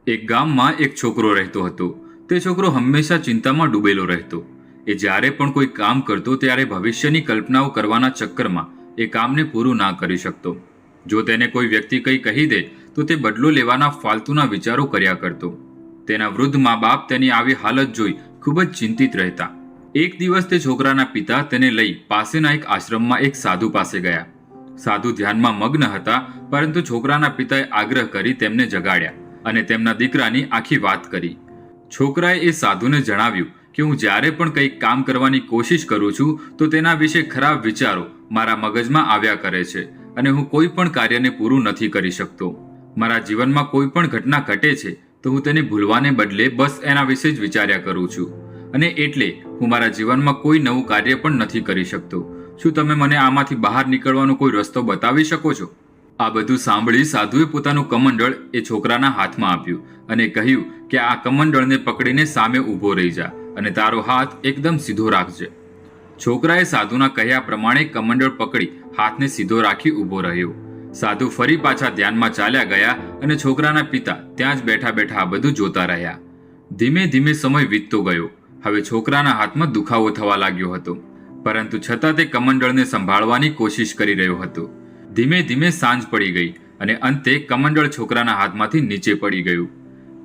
એક ગામમાં એક છોકરો રહેતો હતો. તે છોકરો હંમેશા ચિંતામાં ડૂબેલો રહેતો. એ જ્યારે પણ કોઈ કામ કરતો ત્યારે ભવિષ્યની કલ્પનાઓ કરવાના ચક્કરમાં એ કામને પૂરું ના કરી શકતો. જો તેને કોઈ વ્યક્તિ કંઈ કહી દે તો તે બદલો લેવાના ફાલતુના વિચારો કર્યા કરતો. તેના વૃદ્ધ મા બાપ તેની આવી હાલત જોઈ ખૂબ જ ચિંતિત રહેતા. એક દિવસ તે છોકરાના પિતા તેને લઈ પાસેના એક આશ્રમમાં એક સાધુ પાસે ગયા. સાધુ ધ્યાનમાં મગ્ન હતા, પરંતુ છોકરાના પિતાએ આગ્રહ કરી તેમને જગાડ્યા અને તેમના દીકરાની આખી વાત કરી. છોકરાએ એ સાધુને જણાવ્યું કે હું જ્યારે પણ કંઈક કામ કરવાની કોશિશ કરું છું તો તેના વિશે ખરાબ વિચારો મારા મગજમાં આવ્યા કરે છે અને હું કોઈ પણ કાર્યને પૂરું નથી કરી શકતો. મારા જીવનમાં કોઈ પણ ઘટના ઘટે છે તો હું તેને ભૂલવાને બદલે બસ એના વિશે જ વિચાર્યા કરું છું અને એટલે હું મારા જીવનમાં કોઈ નવું કાર્ય પણ નથી કરી શકતો. શું તમે મને આમાંથી બહાર નીકળવાનો કોઈ રસ્તો બતાવી શકો છો? આ બધું સાંભળી સાધુએ પોતાનું કમંડળ એ છોકરાના હાથમાં આપ્યું અને કહ્યું કે આ કમંડળને પકડીને સામે ઊભો રહી જા અને તારો હાથ એકદમ સીધો રાખજે. છોકરાએ સાધુના કહ્યા પ્રમાણે કમંડળ પકડી હાથને સીધો રાખી ઊભો રહ્યો. સાધુ ફરી પાછા ધ્યાનમાં ચાલ્યા ગયા અને છોકરાના પિતા ત્યાં જ બેઠા બેઠા આ બધું જોતા રહ્યા. ધીમે ધીમે સમય વીતતો ગયો. હવે છોકરાના હાથમાં દુખાવો થવા લાગ્યો હતો, પરંતુ છતાં તે કમંડળને સંભાળવાની કોશિશ કરી રહ્યો હતો. ધીમે ધીમે સાંજ પડી ગઈ અને અંતે કમંડળ છોકરાના હાથમાંથી નીચે પડી ગયું.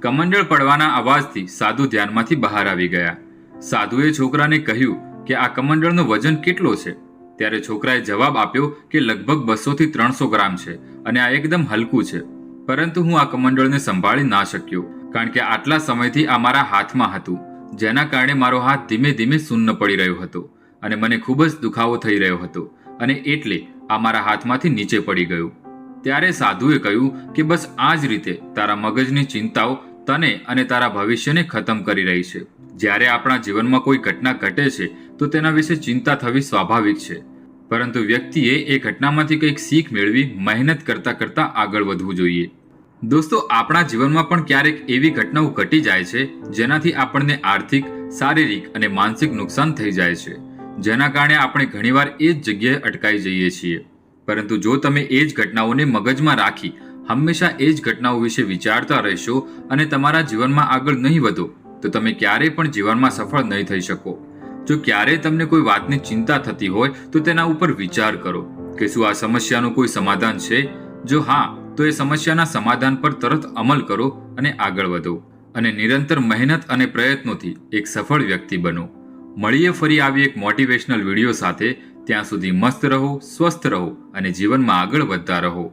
કમંડળ પડવાના અવાજથી સાધુ ધ્યાનમાંથી બહાર આવી ગયા. સાધુએ છોકરાને કહ્યું કે આ કમંડળનો વજન કેટલો છે? ત્યારે છોકરાએ જવાબ આપ્યો કે લગભગ 200 થી 300 ગ્રામ છે અને આ એકદમ હલકું છે. પરંતુ હું આ કમંડળને સંભાળી ના શક્યો, કારણ કે આટલા સમયથી આ મારા હાથમાં હતું, જેના કારણે મારો હાથ ધીમે ધીમે શૂન્ય પડી રહ્યો હતો અને મને ખૂબ જ દુખાવો થઈ રહ્યો હતો અને એટલે આ મારા હાથમાંથી નીચે પડી ગયું. ત્યારે સાધુએ કહ્યું કે બસ આ જ રીતે તારા મગજની ચિંતાઓ તને અને તારા ભવિષ્યને ખતમ કરી રહી છે. જ્યારે આપણા જીવનમાં કોઈ ઘટના ઘટે છે તો તેના વિશે ચિંતા થવી સ્વાભાવિક છે, પરંતુ વ્યક્તિએ એ ઘટનામાંથી કંઈક શીખ મેળવી મહેનત કરતા કરતા આગળ વધવું જોઈએ. દોસ્તો, આપણા જીવનમાં પણ ક્યારેક એવી ઘટનાઓ ઘટી જાય છે જેનાથી આપણને આર્થિક, શારીરિક અને માનસિક નુકસાન થઈ જાય છે, જેના કારણે આપણે ઘણીવાર એ જ જગ્યાએ અટકાઈ જઈએ છીએ. પરંતુ જો તમે એ જ ઘટનાઓને મગજમાં રાખી હંમેશા એ જ ઘટનાઓ વિશે વિચારતા રહેશો અને તમારા જીવનમાં આગળ નહીં વધો તો તમે ક્યારેય પણ જીવનમાં સફળ નહીં થઈ શકો. જો ક્યારેય તમને કોઈ વાતની ચિંતા થતી હોય તો તેના ઉપર વિચાર કરો કે શું આ સમસ્યાનું કોઈ સમાધાન છે. જો હા, તો એ સમસ્યાના સમાધાન પર તરત અમલ કરો અને આગળ વધો અને નિરંતર મહેનત અને પ્રયત્નોથી એક સફળ વ્યક્તિ બનો. મળીએ ફરી આવી એક મોટિવેશનલ વિડીયો સાથે. ત્યાં સુધી મસ્ત રહો, સ્વસ્થ રહો અને જીવનમાં આગળ વધતા રહો.